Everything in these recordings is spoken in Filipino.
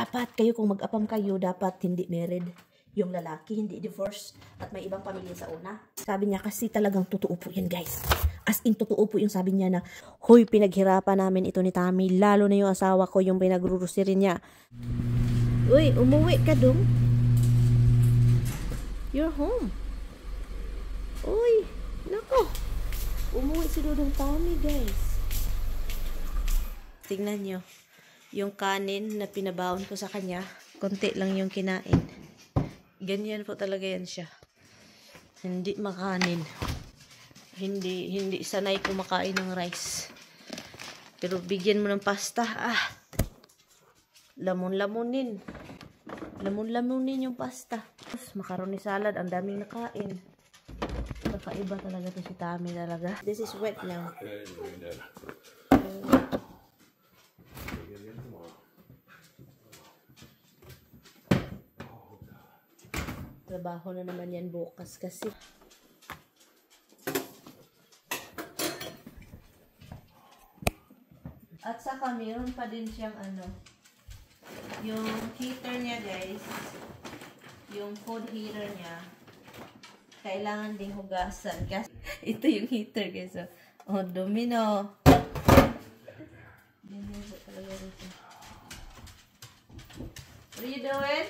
dapat kayo kung mag-apam kayo, dapat hindi married. Yung lalaki, hindi divorce. At may ibang pamilya sa una. Sabi niya, kasi talagang totoo po yan, guys. As in, totoo po yung sabi niya na, hoy, pinaghirapan namin ito ni Tammy. Lalo na yung asawa ko, yung pinagrurusirin niya. Uy, umuwi ka dong. You're home. Uy, nako. Umuwi si Dudong Tammy, guys. Tingnan nyo. Yung kanin na pinabawon ko sa kanya, konti lang yung kinain. Ganyan po talaga yan siya. Hindi makanin. Hindi sanay kumakain ng rice. Pero bigyan mo ng pasta, lamon-lamunin. Lamon-lamunin yung pasta. Tapos macaroni salad, ang daming nakain. Kakaiba talaga to si Tammy talaga. This is wet now. Trabaho na naman yan bukas kasi. At saka meron pa din siyang yung heater niya, guys. Yung food heater niya. Kailangan ding hugasan. Kasi ito yung heater, guys. Oh, domino. What are you doing?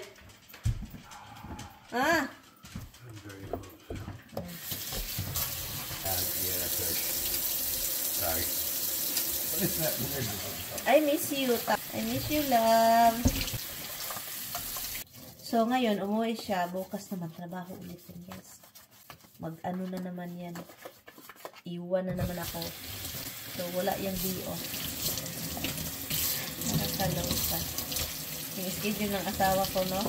I'm very close. Yeah, sorry. What is that weird? I miss you. I miss you, love. So, ngayon, umuwi siya. Bukas naman, trabaho ulit yun, guys. Mag-ano na naman yan. Iwan na naman ako. So, wala yung D.O. Nakakalosa. Yung schedule ng asawa ko, no?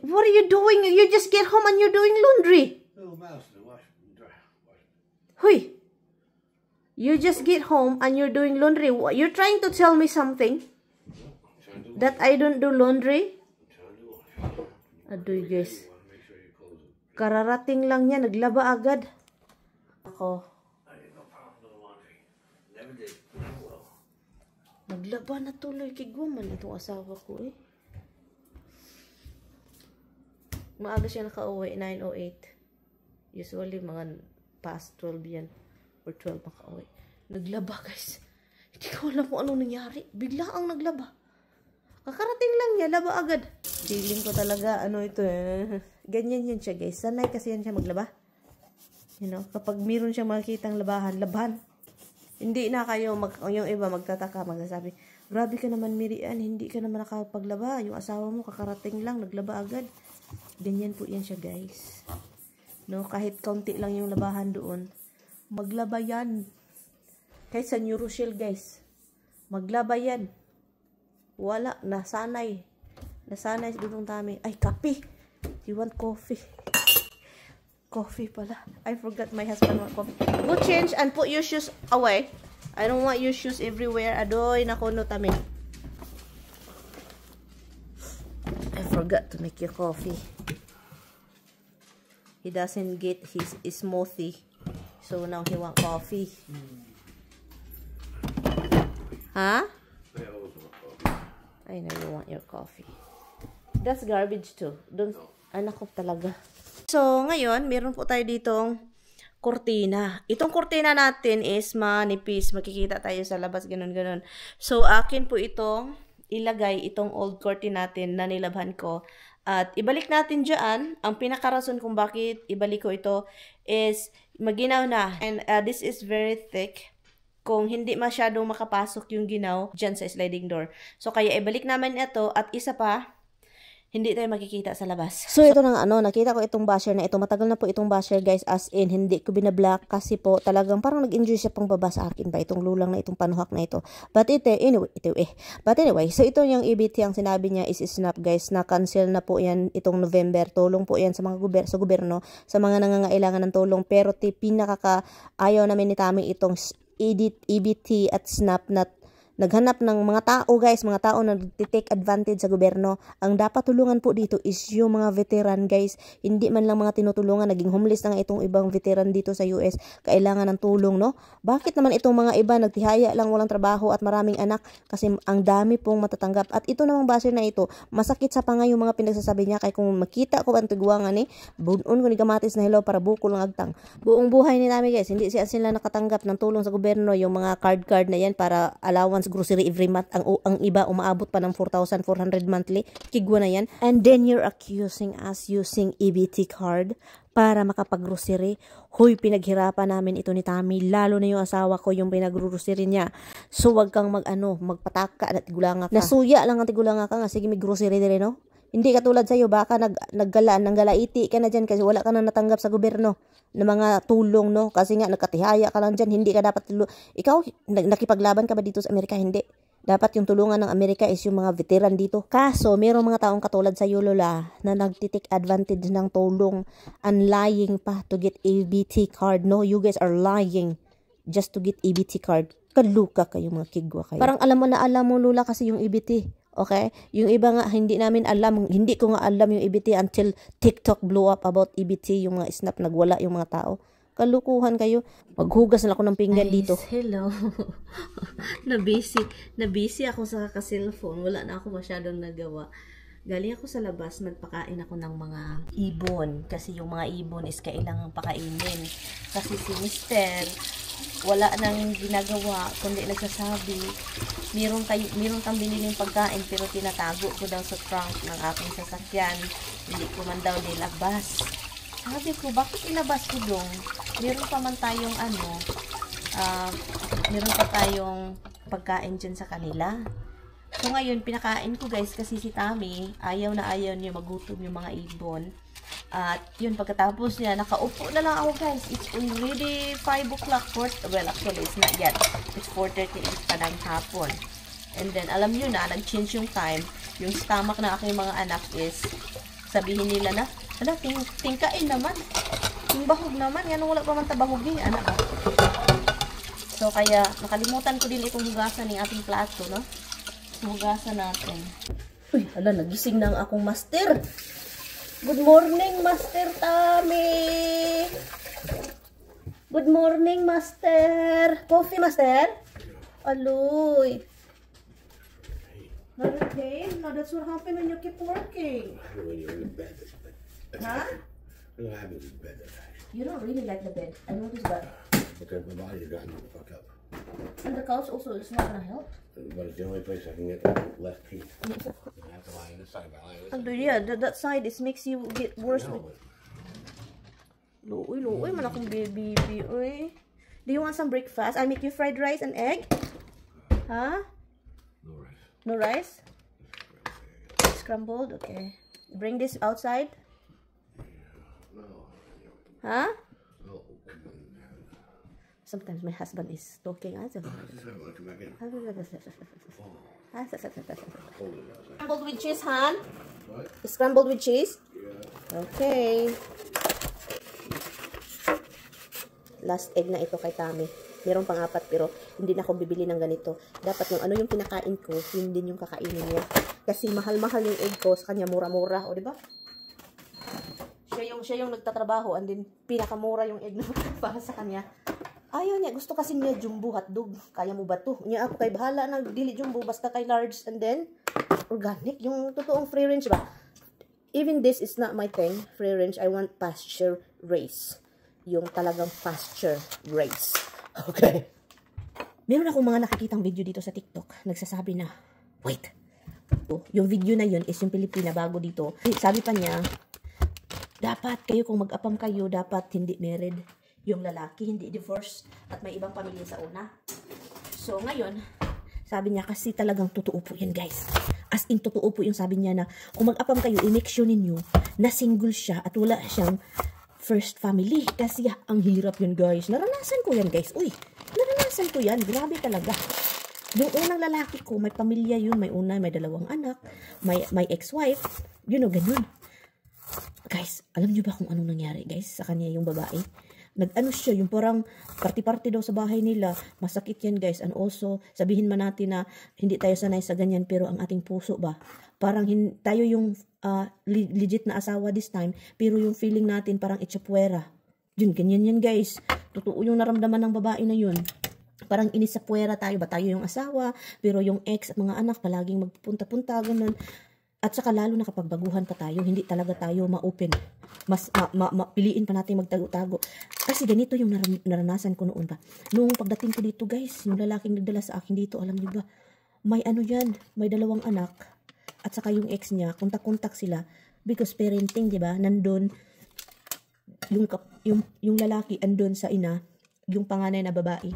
What are you doing? You just get home and you're doing laundry. Little mouse to wash. Huy. You just get home and you're doing laundry. You're trying to tell me something? That I don't do laundry? Aduh, guys. Kararating lang niya. Naglaba agad. Ako. Naglaba na tuloy. Kigwaman itong asawa ko eh. Maaga siya nakauwi, 9:08. Usually, mga past 12 yan. Or 12 makauwi. Naglaba, guys. Hindi ko alam kung anong nangyari. Bigla ang naglaba. Kakarating lang niya, laba agad. Feeling ko talaga, ito ganyan yan siya, guys. Sanay kasi yan siya maglaba. You know, kapag meron siyang makikitang labahan. Hindi na kayo, yung iba magtataka, magsasabi, grabe ka naman, Mirian, hindi ka naman nakapaglaba. Yung asawa mo, kakarating lang, naglaba agad. Ganyan po yan siya, guys. No, kahit kaunti lang yung labahan doon, maglaba yan. Kahit sa New Rochelle, guys, maglaba yan. Wala, nasanay. Nasanay si Dudong Tammy. Ay, kape. You want coffee? Coffee pala. I forgot my husband want coffee. Go change and put your shoes away. I don't want your shoes everywhere. Adoy, nako no, Tammy. I forgot to make your coffee. He doesn't get his smoothie. So now he want coffee. Huh? I know you want your coffee. That's garbage too. Don't, anak ko talaga. So, ngayon, meron po tayo ditong kurtina. Itong kurtina natin is manipis. Makikita tayo sa labas, ganun-ganun. So, akin po itong ilagay, itong old curtain natin na nilabhan ko. At ibalik natin dyan. Ang pinakarason kung bakit ibalik ko ito is maginaw na. And this is very thick. Kung hindi masyadong makapasok yung ginaw dyan sa sliding door. So, kaya ibalik naman ito. At isa pa, hindi tayo makikita sa labas. So, ito na nakita ko itong basher na ito. Matagal na po itong basher, guys, as in, hindi ko binablock kasi po talagang parang nag-enjoy siya pang baba sa akin ba, itong lulang na itong panuhak na ito. But anyway, so ito yung EBT, ang sinabi niya is snap, guys, na-cancel na po yan itong November. Tulong po yan sa mga gobyerno, sa mga nangangailangan ng tulong. Pero pinakaka-ayaw namin ni Tammy itong EBT at snap na naghanap ng mga tao guys, mga tao na nagtitake advantage sa gobyerno. Ang dapat tulungan po dito is yung mga veteran guys. Hindi man lang mga tinutulungan, naging homeless na nga itong ibang veteran dito sa US. Kailangan ng tulong, no? Bakit naman itong mga iba nagtihaya lang, walang trabaho at maraming anak? Kasi ang dami pong matatanggap. At ito namang base na ito, masakit sa panga yung mga pinagsasabi niya. Kaya kung makita ko ang tiguangan eh, bunon ko ni kamatis na hello para bukol ng agtang. Buong buhay ni namin guys, hindi sila nakatanggap ng tulong sa gobyerno, yung mga card na yan para allowance grocery every month. Ang iba umaabot pa ng 4,400 monthly. Kigwa na yan. And then you're accusing us using EBT card para makapag-grocery. Hoy, pinaghirapan namin ito ni Tami. Lalo na yung asawa ko yung pinag-grocery niya. So, wag kang magpataka na tigulanga ka. Nasuya lang ang tigulanga ka nga. Sige, may grocery din, no? Hindi katulad sa'yo, baka naggalaiti ka na dyan kasi wala ka na natanggap sa gobyerno na mga tulong, no? Kasi nga, nagkatihaya ka lang dyan. Hindi ka dapat ikaw, nakipaglaban ka ba dito sa Amerika? Hindi. Dapat yung tulungan ng Amerika is yung mga veteran dito. Kaso, mayroong mga taong katulad sa Lola na nagtitake advantage ng tulong and lying pa to get EBT card. No, you guys are lying just to get EBT card. Kaluka kayo mga kigwa kayo. Parang alam mo Lola kasi yung EBT. Okay? Yung iba nga hindi namin alam, hindi ko nga alam yung EBT until TikTok blew up about EBT, yung mga snap nagwala yung mga tao. Kalukuhan kayo. Maghugas na ako ng pinggan dito. Hello. na-busy ako sa cellphone. Wala na ako masyadong nagawa. Galing ako sa labas, nagpakain ako ng mga ibon. Kasi yung mga ibon is kailangang pakainin. Kasi si Mister, wala nang ginagawa, kundi nagsasabi, meron kang biniling pagkain, pero tinatago ko daw sa trunk ng aking sasakyan. Hindi ko man daw nilabas. Sabi ko, bakit ilabas ko dong? Meron pa man tayong meron pa tayong pagkain dyan sa kanila. So ngayon, pinakain ko guys, kasi si Tami, ayaw niya magutom yung mga ibon. At yun, pagkatapos niya, nakaupo na lang ako guys. It's already 5 o'clock. Well, actually, it's not yet. It's 4:38 pa ng hapon. And then, alam nyo na, nag-change yung time. Yung stomach na aking mga anak is, sabihin nila na, tingkain naman. Yung bahog naman. Yan, wala pa man tabahog eh. Anak ba? So, kaya, nakalimutan ko din itong hugasan ng ating plato, no? Hugasan natin. Uy, hala, nagising na ang akong master. Good morning, Master Tami. Good morning, Master. Coffee, Master? Aloy. Not okay? No, that's what happens when you keep working. When you're in bed. Huh? What happens in bed? You don't really like the bed. I noticed that. Because my body's gotten the fuck up. And the couch also is not gonna help. But it's the only place I can get less peace. I have to lie on this side. If I lie on this side. Yeah, that side is makes you get worse. Luoy, man akong baby. Uy. Do you want some breakfast? I make you fried rice and egg? Huh? No rice. No rice? Scrambled? Okay. Bring this outside? No. Huh? No. Sometimes my husband is talking. Scrambled with cheese, Han? What? Scrambled with cheese? Yeah. Okay. Last egg na ito kay Tami. Meron pang 4 pero hindi na ako bibili ng ganito. Dapat yung ano yung pinakain ko, yun din yung kakainin niya. Kasi mahal-mahal yung egg ko, sa kanya mura-mura. O, diba? Siya yung nagtatrabaho and then pinakamura yung egg para sa kanya. Ayaw niya. Gusto kasi niya jumbo hotdog. Kaya mo ba to? Niya ako kay bahala ng dili jumbo. Basta kay large. And then, organic. Yung totoong free range ba? Even this is not my thing. Free range. I want pasture raised. Yung talagang pasture raised. Okay. Meron akong mga nakikitang video dito sa TikTok. Nagsasabi na, wait. Yung video na yun is yung Pilipina bago dito. Sabi pa niya, dapat kayo kung mag-apam kayo, dapat hindi married. Yung lalaki, hindi divorce, at may ibang pamilya sa una. So, ngayon, sabi niya, kasi talagang totoo po yan, guys. As in, totoo po yung sabi niya na, kung mag-apam kayo, i-make sure ninyo na single siya at wala siyang first family. Kasi ang hirap yun, guys. Naranasan ko yan, guys. Uy, naranasan ko yan. Grabe talaga. Yung unang lalaki ko, may pamilya yun, may una, may 2 anak, may ex-wife, you know, ganun. Guys, alam niyo ba kung anong nangyari, guys, sa kanya yung babae? nag-ano siya, yung parang party-party daw sa bahay nila. Masakit yan guys. And also, sabihin man natin na hindi tayo sanay sa ganyan, pero ang ating puso ba, parang tayo yung legit na asawa this time, pero yung feeling natin parang itsapwera. Yun, ganyan yan guys. Totoo yung naramdaman ng babae na yun. Parang inis sa puwera tayo ba? Tayo yung asawa, pero yung ex at mga anak palaging magpupunta-punta, ganun. At saka lalo na kapag baguhan pa tayo, hindi talaga tayo ma-open. Mas piliin pa natin magtago-tago. Kasi ganito yung naranasan ko noon pa. Noong pagdating ko dito guys, yung lalaking nagdala sa akin dito, alam niyo ba, may ano yan, may 2 anak. At saka yung ex niya, kontak-kontak sila. Because parenting, di ba, nandun, yung lalaki andun sa ina, yung panganay na babae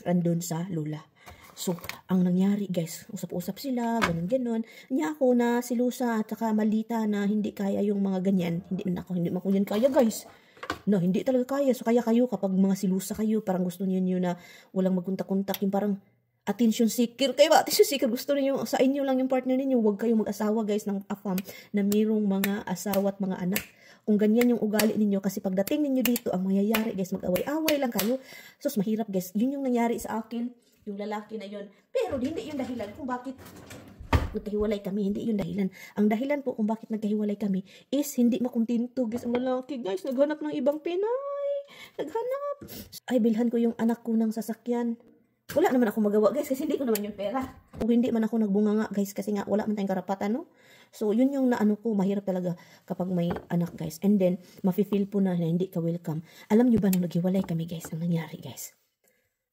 andun sa lola. So, ang nangyari guys, usap-usap sila, ganun-ganun. Niya ako na silusa at saka malita na hindi kaya yung mga ganyan. Hindi man ko yan kaya guys. No, hindi talaga kaya. So, kaya kayo kapag mga silusa kayo, parang gusto niyo na walang magkuntak-kuntak, yung parang attention seeker. Kayo ba, attention seeker, gusto niyo sa inyo lang yung partner niyo. Huwag kayong mag-asawa guys ng afam na mayroong mga asawa at mga anak. Kung ganyan yung ugali ninyo, kasi pagdating ninyo dito, ang mangyayari guys, mag-away-away lang kayo. So, mahirap guys. Yun yung nangyari sa akin, yung lalaki na yun. Pero hindi yung dahilan kung bakit nagkahiwalay kami. Hindi yung dahilan. Ang dahilan po kung bakit nagkahiwalay kami is hindi makuntinto guys. Ang lalaki guys, naghanap ng ibang Pinay. Naghanap. Ay, bilhan ko yung anak ko ng sasakyan. Wala naman ako magawa guys kasi hindi ko naman yung pera. O hindi man ako nagbunga nga guys kasi nga wala man tayong karapatan, no? So yun yung naano ko, mahirap talaga kapag may anak guys. And then mafe-feel po na hindi ka welcome. Alam niyo ba nung naghiwalay kami guys, ang nangyari guys?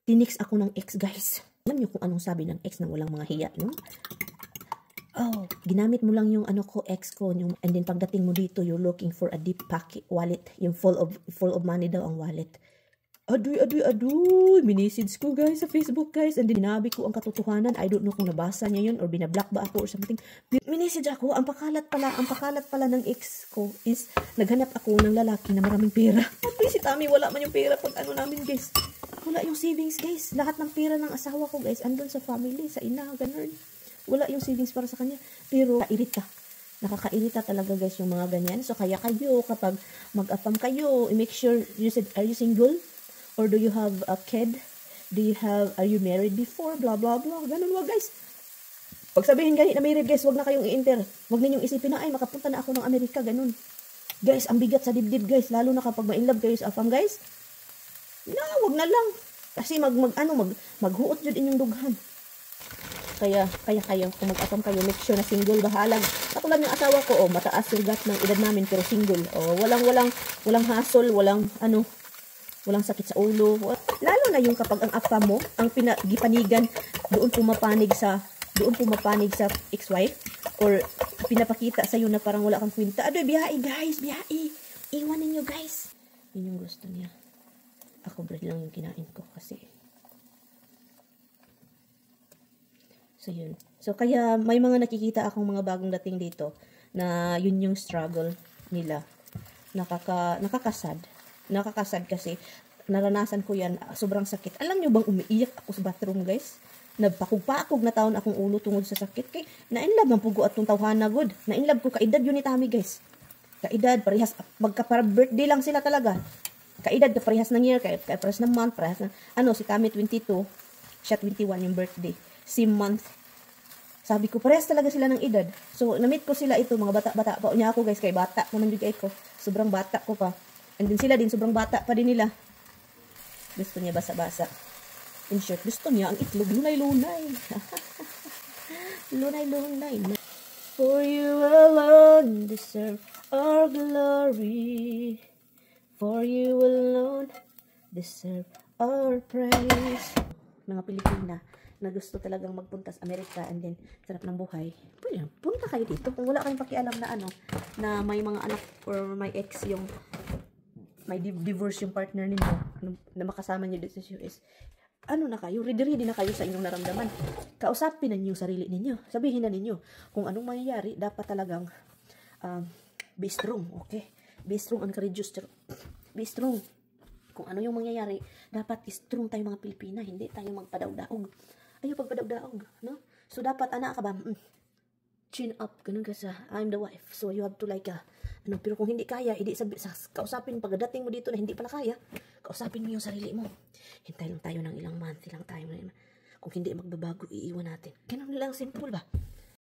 Tinix ako ng ex guys. Alam niyo kung anong sabi ng ex na walang mga hiya, no? Oh, ginamit mo lang yung ano ko, ex ko, yung, and then pagdating mo dito, you're looking for a deep pocket wallet, yung full of money daw ang wallet. Aduy, minisage ko guys sa Facebook guys, and then dinabi ko ang katotohanan. I don't know kung nabasa niya yun or binablock ba ako or something. Minisage ako, ang pakalat pala ng ex ko is naghanap ako ng lalaki na maraming pera. At si Tami, wala man yung pera pag ano namin guys. Wala yung savings guys. Lahat ng pera ng asawa ko guys, andun sa family, sa ina, ganun. Wala yung savings para sa kanya. Pero nakakairita talaga guys yung mga ganyan. So kaya kayo, kapag mag-afam kayo, make sure, are you single? Or do you have a kid? Are you married before? Blah, blah, blah. Ganun wag guys. Pag sabihin ganit na married guys, wag na kayong i-enter. Wag ninyong isipin na, ay makapunta na ako ng Amerika, ganun. Guys, ang bigat sa dibdib guys, lalo na kapag ma-inlove kayo sa afam guys. No, wag na lang. Kasi maghuot jud inyong dughan. Kaya kayo, kung mag-afam kayo, make sure na single, bahalag. Ako lang yung asawa ko, mataas yung gat ng edad namin, pero single. Walang hassle, walang sakit sa ulo. Lalo na yung kapag ang afam mo, ang gipanigan, doon pumapanig sa ex-wife, or pinapakita sa'yo na parang wala kang kwenta. Adoy, biyahe guys, biyahe. Iwan ninyo guys. Yun yung gusto niya. Ako bread lang yung kinain ko kasi. So yun. So kaya may mga nakikita akong mga bagong dating dito na yun yung struggle nila. Nakakasad kasi naranasan ko yan, sobrang sakit. Alam nyo bang umiiyak ako sa bathroom guys? Nagpakog na taon akong ulo tungod sa sakit. Kay na-inlove ang pugo at tong tawhana good. Na-inlove ko kaedad yun ni Tami guys. Kaedad, parehas, magka-birthday lang sila talaga. Kaedad, parehas ng year, parehas ng month, parehas ng, si Tami 22, siya 21 yung birthday. Same month. Sabi ko, parehas talaga sila ng edad. So, na-meet ko sila ito, mga bata-bata pa niya ako guys, kay bata naman yung ko. Sobrang bata ko pa. And then sila din, sobrang bata pa din nila. Gusto niya basa-basa. In short, gusto niya ang itlog. Lunay-lunay. Lunay-lunay. For you alone deserve our glory. For you alone deserve our praise. Mga Pilipina na gusto talagang magpunta sa Amerika and then sarap ng buhay. Punta kayo dito. Kung wala kayong pakialam na may mga anak or may ex yung may divorce yung partner ninyo na makasama nyo dito sa US, na kayo, ready na kayo sa inyong naramdaman. Kausapin na yung sarili ninyo. Sabihin na ninyo kung anong mangyayari, dapat talagang be strong, okay? Be strong and courageous. Be strong. Kung ano yung mangyayari, dapat strong tayo mga Pilipina, hindi tayo magpadaog-daog. Ayaw pagpadaog-daog, no? So dapat, anak ka ba? chin up, ganun ka sa, I'm the wife, so you have to like, ano, pero kung hindi kaya, hindi kausapin, pagdating mo dito na hindi pala kaya, kausapin mo yung sarili mo. Hintay lang tayo ng ilang month, ilang tayo na, kung hindi magbabago, iiwan natin. Ganun lang, simple ba?